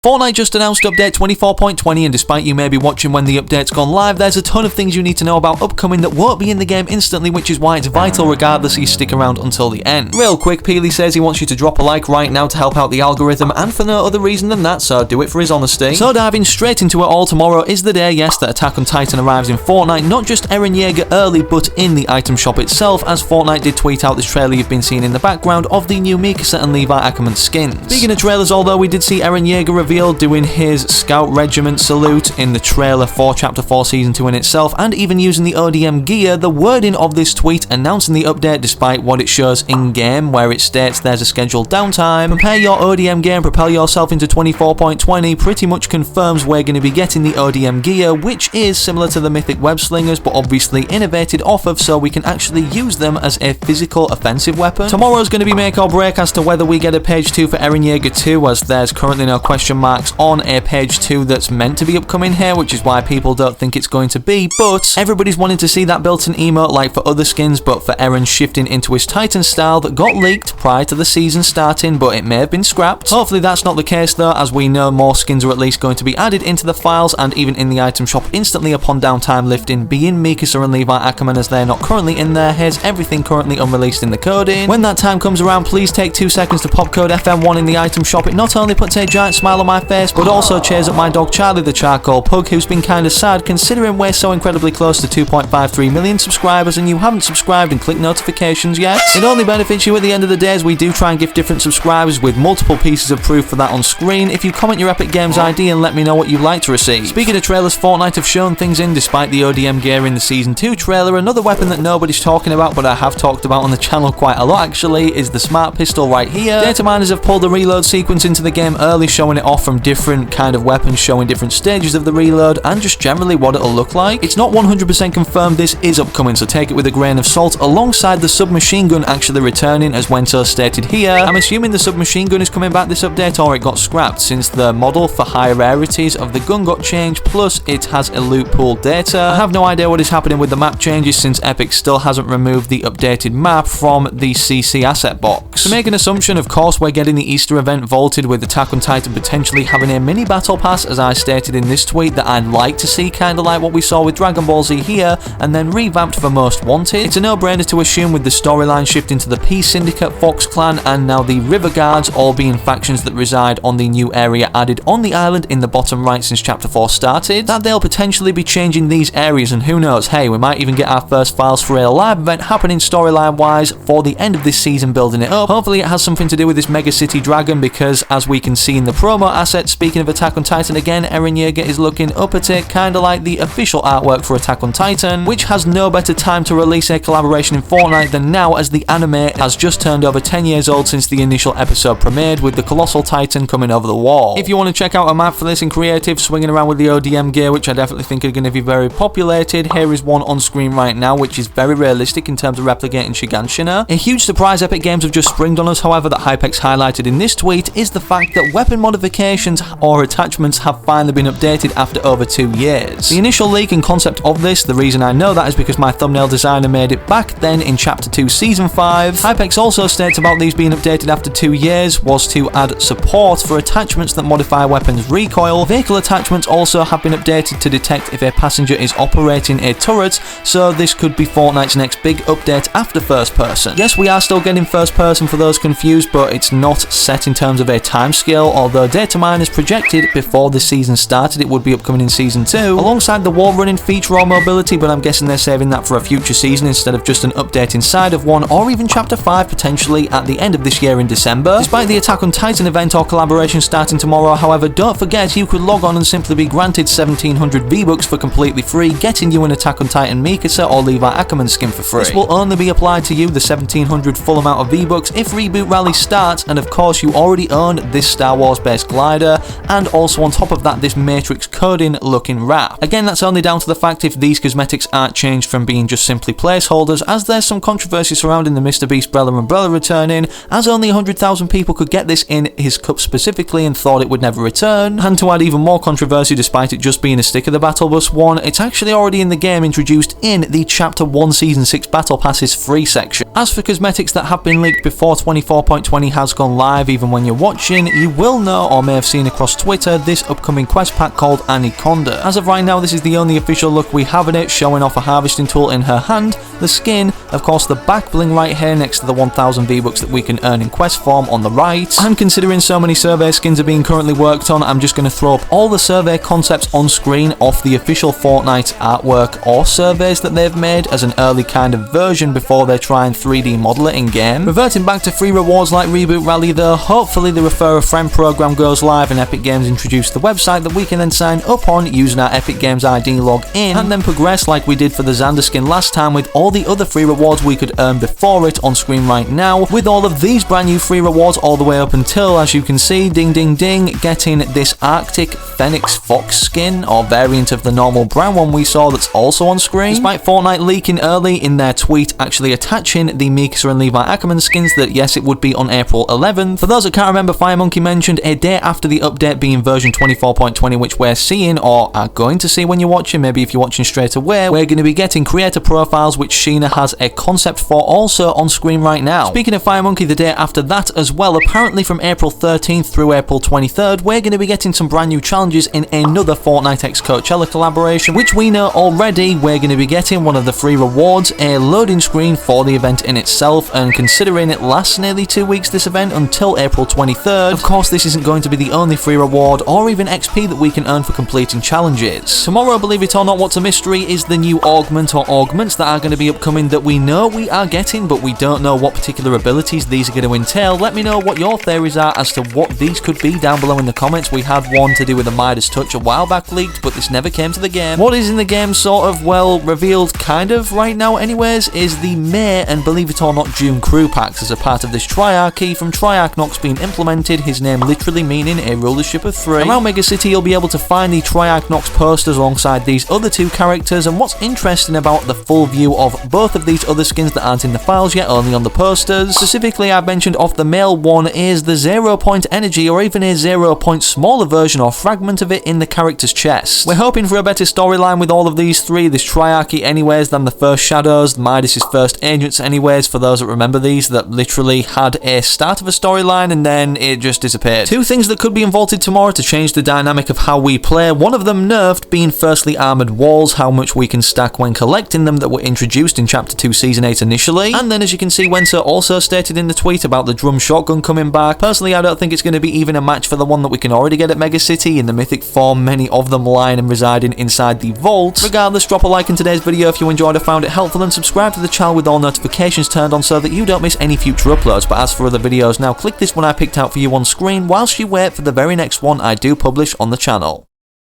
Fortnite just announced update 24.20, and despite you may be watching when the update's gone live, there's a ton of things you need to know about upcoming that won't be in the game instantly, which is why it's vital regardless you stick around until the end. Real quick, Peely says he wants you to drop a like right now to help out the algorithm, and for no other reason than that, so do it for his honesty. So diving straight into it all, tomorrow is the day, yes, that Attack on Titan arrives in Fortnite, not just Eren Yeager early, but in the item shop itself, as Fortnite did tweet out this trailer you've been seeing in the background of the new Mikasa and Levi Ackerman skins. Speaking of trailers, although we did see Eren Yeager revealed doing his Scout Regiment salute in the trailer for Chapter 4 Season 2 in itself, and even using the ODM gear, the wording of this tweet announcing the update despite what it shows in-game, where it states there's a scheduled downtime, prepare your ODM gear and propel yourself into 24.20, pretty much confirms we're going to be getting the ODM gear, which is similar to the Mythic Web Slingers, but obviously innovated off of so we can actually use them as a physical offensive weapon. Tomorrow's going to be make or break as to whether we get a page 2 for Eren Yeager 2, as there's currently no question marks on a page 2 that's meant to be upcoming here, which is why people don't think it's going to be, but everybody's wanting to see that built-in emote like for other skins, but for Eren shifting into his Titan style that got leaked prior to the season starting, but it may have been scrapped. Hopefully that's not the case though, as we know more skins are at least going to be added into the files and even in the item shop instantly upon downtime lifting, being Mikasa and Levi Ackerman, as they're not currently in there. Here's everything currently unreleased in the coding. When that time comes around, please take 2 seconds to pop code FM1 in the item shop. It not only puts a giant smile on my face, but also cheers up my dog Charlie the Charcoal Pug, who's been kinda sad considering we're so incredibly close to 2.53 million subscribers and you haven't subscribed and clicked notifications yet. It only benefits you at the end of the day, as we do try and give different subscribers with multiple pieces of proof for that on screen. If you comment your Epic Games ID and let me know what you'd like to receive. Speaking of trailers, Fortnite have shown things in despite the ODM gear in the Season 2 trailer. Another weapon that nobody's talking about, but I have talked about on the channel quite a lot actually, is the smart pistol right here. Data miners have pulled the reload sequence into the game early, showing it off from different kind of weapons, showing different stages of the reload and just generally what it'll look like. It's not 100% confirmed this is upcoming, so take it with a grain of salt, alongside the submachine gun actually returning as Wento stated here. I'm assuming the submachine gun is coming back this update, or it got scrapped since the model for high rarities of the gun got changed, plus it has a loot pool data. I have no idea what is happening with the map changes since Epic still hasn't removed the updated map from the CC asset box. To make an assumption, of course we're getting the Easter event vaulted, with Attack on Titan potentially having a mini battle pass, as I stated in this tweet that I'd like to see, kinda like what we saw with Dragon Ball Z here, and then revamped for Most Wanted. It's a no-brainer to assume with the storyline shifting to the Peace Syndicate, Fox Clan, and now the River Guards, all being factions that reside on the new area added on the island in the bottom right since Chapter 4 started, that they'll potentially be changing these areas, and who knows, hey, we might even get our first files for a live event happening storyline-wise for the end of this season, building it up. Hopefully it has something to do with this Mega City Dragon, because as we can see in the promo asset, speaking of Attack on Titan again, Eren Yeager is looking up at it, kinda like the official artwork for Attack on Titan, which has no better time to release a collaboration in Fortnite than now, as the anime has just turned over 10 years old since the initial episode premiered, with the Colossal Titan coming over the wall. If you want to check out a map for this in creative, swinging around with the ODM gear, which I definitely think are going to be very populated, here is one on screen right now, which is very realistic in terms of replicating Shiganshina. A huge surprise Epic Games have just springed on us, however, that Hypex highlighted in this tweet, is the fact that weapon modifications or attachments have finally been updated after over 2 years. The initial leak and concept of this, the reason I know that is because my thumbnail designer made it back then in Chapter 2 Season 5. Hypex also states about these being updated after 2 years was to add support for attachments that modify weapons recoil. Vehicle attachments also have been updated to detect if a passenger is operating a turret, so this could be Fortnite's next big update after first person. Yes, we are still getting first person for those confused, but it's not set in terms of a timescale, although data miners projected before the season started it would be upcoming in Season 2, alongside the wall running feature or mobility, but I'm guessing they're saving that for a future season instead of just an update inside of one, or even Chapter 5 potentially at the end of this year in December. Despite the Attack on Titan event or collaboration starting tomorrow, however, don't forget you could log on and simply be granted 1700 V-Bucks for completely free, getting you an Attack on Titan Mikasa or Levi Ackerman skin for free. This will only be applied to you, the 1700 full amount of V-Bucks, if Reboot Rally starts, and of course you already own this Star Wars based glider, and also on top of that this Matrix coding looking wrap. Again, that's only down to the fact if these cosmetics aren't changed from being just simply placeholders, as there's some controversy surrounding the Mr. Beast Brella umbrella returning, as only 100,000 people could get this in his cup specifically and thought it would never return. And to add even more controversy, despite it just being a stick of the Battle Bus one, it's actually already in the game, introduced in the Chapter 1 Season 6 Battle Passes free section. As for cosmetics that have been leaked before 24.20 has gone live, even when you're watching, you will know, or may have seen across Twitter this upcoming quest pack called Anaconda. As of right now, this is the only official look we have in it, showing off a harvesting tool in her hand, the skin, of course the back bling right here next to the 1000 V-Bucks that we can earn in quest form on the right. And considering so many survey skins are being currently worked on, I'm just going to throw up all the survey concepts on screen off the official Fortnite artwork or surveys that they've made as an early kind of version before they try and 3D model it in game. Reverting back to free rewards like Reboot Rally though, hopefully the Refer a Friend program goes live and Epic Games introduce the website that we can then sign up on using our Epic Games ID log in, and then progress like we did for the Xander skin last time with all the other free rewards we could earn before it on screen right now, with all of these brand new free rewards all the way up until, as you can see, ding ding ding, getting this Arctic Phoenix Fox skin or variant of the normal brown one we saw that's also on screen, despite Fortnite leaking early in their tweet actually attaching the Mikasa and Levi Ackerman skins that yes it would be on April 11th. For those that can't remember, Firemonkey mentioned a day after the update being version 24.20, which we're seeing or are going to see when you're watching, maybe if you're watching straight away, we're going to be getting creator profiles which Sheena has a concept for also on screen right now. Speaking of Firemonkey, the day after that as well, apparently from April 13th through April 23rd, we're going to be getting some brand new challenges in another Fortnite x Coachella collaboration, which we know already we're going to be getting one of the free rewards, a loading screen for the event in itself, and considering it lasts nearly 2 weeks this event until April 23rd, of course this isn't going to be the only free reward or even XP that we can earn for completing challenges. Tomorrow, believe it or not, what's a mystery is the new augment or augments that are going to be upcoming that we know we are getting, but we don't know what particular abilities these are going to entail. Let me know what your theories are as to what these could be down below in the comments. We had one to do with the Midas Touch a while back leaked, but this never came to the game. What is in the game sort of, well, revealed kind of right now anyways, is the May and believe it or not June crew packs as a part of this Triarchy from Triarchnox being implemented, his name literally meaning a rulership of 3. Around Mega City you'll be able to find the Triarchnox posters alongside these other two characters, and what's interesting about the full view of both of these other skins that aren't in the files yet, only on the posters, specifically I've mentioned off the male one, is the 0 point energy or even a 0 point smaller version or fragment of it in the character's chest. We're hoping for a better storyline with all of these three, this Triarchy anyways, than the first Shadows, Midas' first Agents anyways, for those that remember these, that literally had a start of a storyline and then it just disappeared. Two things that could be involved tomorrow to change the dynamic of how we play, one of them nerfed being firstly armoured walls, how much we can stack when collecting them, that were introduced in Chapter 2 Season 8 initially, and then as you can see Wenser also stated in the tweet about the drum shotgun coming back. Personally I don't think it's going to be even a match for the one that we can already get at Mega City in the mythic form, many of them lying and residing inside the vault. Regardless, drop a like in today's video if you enjoyed or found it helpful, and subscribe to the channel with all notifications turned on so that you don't miss any future uploads. But as for other videos, now click this one I picked out for you on screen whilst you wait for the very next one I do publish on the channel.